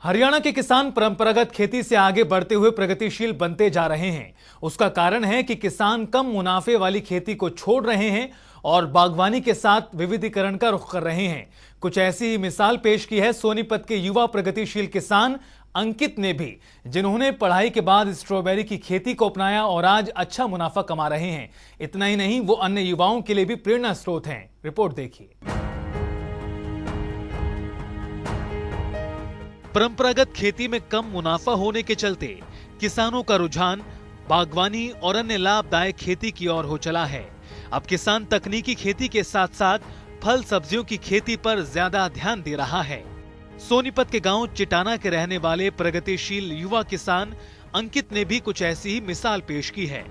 हरियाणा के किसान परंपरागत खेती से आगे बढ़ते हुए प्रगतिशील बनते जा रहे हैं। उसका कारण है कि किसान कम मुनाफे वाली खेती को छोड़ रहे हैं और बागवानी के साथ विविधीकरण का रुख कर रहे हैं। कुछ ऐसी ही मिसाल पेश की है सोनीपत के युवा प्रगतिशील किसान अंकित ने भी, जिन्होंने पढ़ाई के बाद स्ट्रॉबेरी की खेती को अपनाया और आज अच्छा मुनाफा कमा रहे हैं। इतना ही नहीं, वो अन्य युवाओं के लिए भी प्रेरणा स्रोत हैं। रिपोर्ट देखिए। परंपरागत खेती में कम मुनाफा होने के चलते किसानों का रुझान बागवानी और अन्य लाभदायक खेती की ओर हो चला है। अब किसान तकनीकी खेती के साथ साथ फल सब्जियों की खेती पर ज्यादा ध्यान दे रहा है। सोनीपत के गांव चिटाना के रहने वाले प्रगतिशील युवा किसान अंकित ने भी कुछ ऐसी ही मिसाल पेश की है,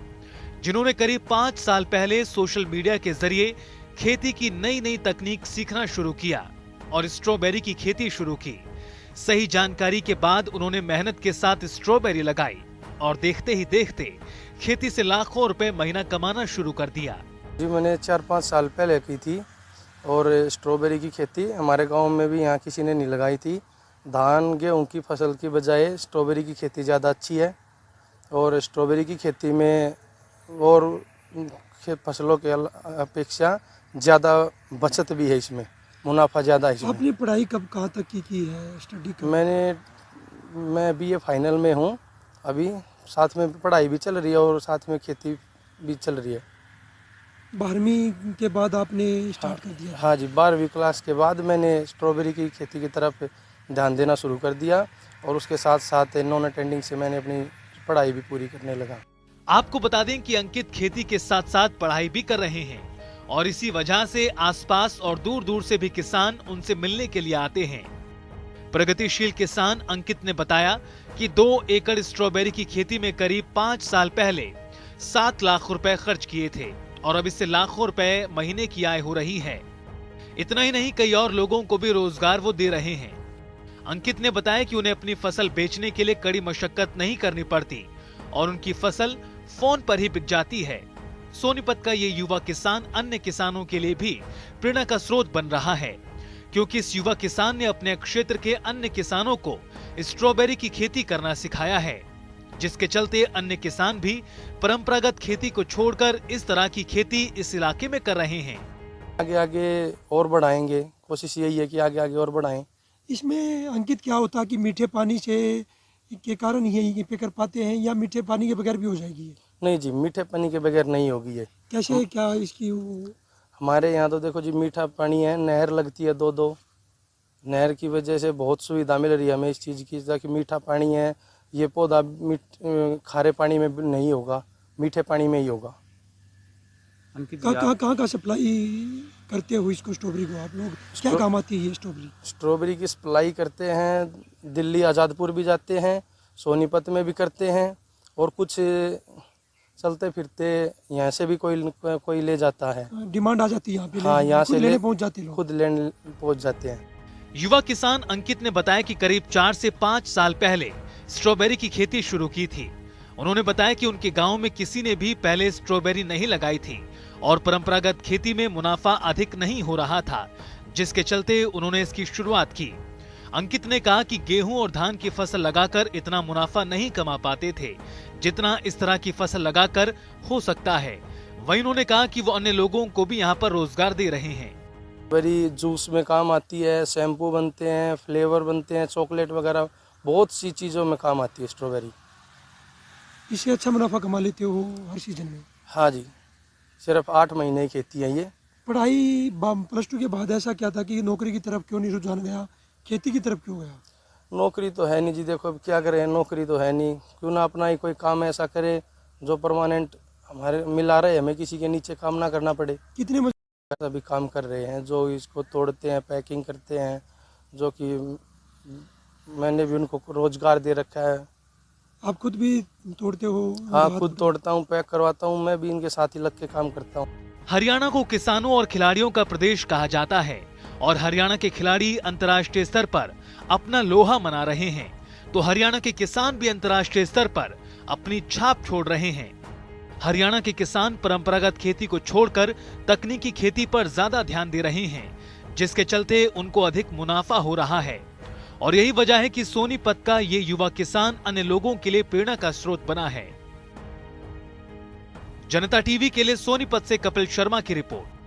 जिन्होंने करीब 5 साल पहले सोशल मीडिया के जरिए खेती की नई नई तकनीक सीखना शुरू किया और स्ट्रॉबेरी की खेती शुरू की। सही जानकारी के बाद उन्होंने मेहनत के साथ स्ट्रॉबेरी लगाई और देखते ही देखते खेती से लाखों रुपए महीना कमाना शुरू कर दिया। जी, मैंने 4-5 साल पहले की थी और स्ट्रॉबेरी की खेती हमारे गांव में भी यहाँ किसी ने नहीं लगाई थी। धान गेहूं की फसल की बजाय स्ट्रॉबेरी की खेती ज़्यादा अच्छी है और स्ट्रॉबेरी की खेती में और फसलों के अपेक्षा ज़्यादा बचत भी है, इसमें मुनाफा ज़्यादा है इसमें। आपने पढ़ाई कब कहाँ तक की है, स्टडी कर? मैं बीए फाइनल में हूँ अभी, साथ में पढ़ाई भी चल रही है और साथ में खेती भी चल रही है। 12वीं के बाद आपने स्टार्ट कर दिया? हाँ जी, 12वीं क्लास के बाद मैंने स्ट्रॉबेरी की खेती की तरफ ध्यान देना शुरू कर दिया और उसके साथ साथ नॉन अटेंडिंग से मैंने अपनी पढ़ाई भी पूरी करने लगा। आपको बता दें कि अंकित खेती के साथ साथ पढ़ाई भी कर रहे हैं और इसी वजह से आसपास और दूर दूर से भी किसान उनसे मिलने के लिए आते हैं। प्रगतिशील किसान अंकित ने बताया कि 2 एकड़ स्ट्रॉबेरी की खेती में करीब 5 साल पहले 7 लाख रुपए खर्च किए थे और अब इससे लाखों रुपए महीने की आय हो रही है। इतना ही नहीं, कई और लोगों को भी रोजगार वो दे रहे हैं। अंकित ने बताया कि उन्हें अपनी फसल बेचने के लिए कड़ी मशक्कत नहीं करनी पड़ती और उनकी फसल फोन पर ही बिक जाती है। सोनीपत का ये युवा किसान अन्य किसानों के लिए भी प्रेरणा का स्रोत बन रहा है, क्योंकि इस युवा किसान ने अपने क्षेत्र के अन्य किसानों को स्ट्रॉबेरी की खेती करना सिखाया है, जिसके चलते अन्य किसान भी परंपरागत खेती को छोड़कर इस तरह की खेती इस इलाके में कर रहे हैं। आगे आगे और बढ़ाएंगे, कोशिश यही है कि आगे आगे और बढ़ाएं। इसमें अंकित क्या होता है कि मीठे पानी से के कारण यही पे कर पाते हैं या मीठे पानी के बगैर भी हो जाएगी? नहीं जी, मीठे पानी के बगैर नहीं होगी ये। कैसे, क्या इसकी हमारे यहाँ तो देखो जी, मीठा पानी है, नहर लगती है 2-2, नहर की वजह से बहुत सुविधा मिल रही है हमें इस चीज़ की, ताकि मीठा पानी है, ये पौधा खारे पानी में नहीं होगा, मीठे पानी में ही होगा। कहाँ का सप्लाई करते हो इसको, स्ट्रॉबेरी को आप लोग? क्या काम आती है ये स्ट्रॉबेरी? स्ट्रॉबेरी की सप्लाई करते हैं, दिल्ली आज़ादपुर भी जाते हैं, सोनीपत में भी करते हैं और कुछ चलते फिरते यहाँ से भी कोई ले जाता है। डिमांड आ जाती है यहाँ पे? हाँ, यहाँ से लेने पहुँच जाते लोग? खुद लेने पहुँच जाते हैं। युवा किसान अंकित ने बताया कि करीब 4 से 5 साल पहले स्ट्रॉबेरी की खेती शुरू की थी। उन्होंने बताया कि उनके गांव में किसी ने भी पहले स्ट्रॉबेरी नहीं लगाई थी और परंपरागत खेती में मुनाफा अधिक नहीं हो रहा था, जिसके चलते उन्होंने इसकी शुरुआत की। अंकित ने कहा कि गेहूं और धान की फसल लगाकर इतना मुनाफा नहीं कमा पाते थे जितना इस तरह की फसल लगाकर हो सकता है। वहीं उन्होंने कहा कि वो अन्य लोगों को भी यहाँ पर रोजगार दे रहे हैं। स्ट्रॉबेरी जूस में काम आती है, शैम्पू बनते हैं, फ्लेवर बनते हैं, चॉकलेट वगैरह बहुत सी चीज़ों में काम आती है स्ट्रॉबेरी। इससे अच्छा मुनाफा कमा लेते हो हर सीजन में? हाँ जी, सिर्फ 8 महीने की खेती है ये। पढ़ाई +2 के बाद ऐसा क्या था कि नौकरी की तरफ क्यों नहीं रुझान गया, खेती की तरफ क्यों गया? नौकरी तो है नहीं जी, देखो अब क्या करें, नौकरी तो है नहीं, क्यों ना अपना ही कोई काम ऐसा करे जो परमानेंट हमारे मिला रहे, हमें किसी के नीचे काम ना करना पड़े। कितने अभी काम कर रहे हैं जो इसको तोड़ते हैं, पैकिंग करते हैं, जो कि मैंने भी उनको रोजगार दे रखा है। आप खुद भी तोड़ते हो? हाँ, खुद तोड़ता हूँ, पैक करवाता हूँ, मैं भी इनके साथ ही लग के काम करता हूँ। हरियाणा को किसानों और खिलाड़ियों का प्रदेश कहा जाता है और हरियाणा के खिलाड़ी अंतर्राष्ट्रीय स्तर पर अपना लोहा मना रहे हैं, तो हरियाणा के किसान भी अंतर्राष्ट्रीय स्तर पर अपनी छाप छोड़ रहे हैं। हरियाणा के किसान परंपरागत खेती को छोड़कर तकनीकी खेती पर ज्यादा ध्यान दे रहे हैं, जिसके चलते उनको अधिक मुनाफा हो रहा है और यही वजह है कि सोनीपत का ये युवा किसान अन्य लोगों के लिए प्रेरणा का स्रोत बना है। जनता टीवी के लिए सोनीपत से कपिल शर्मा की रिपोर्ट।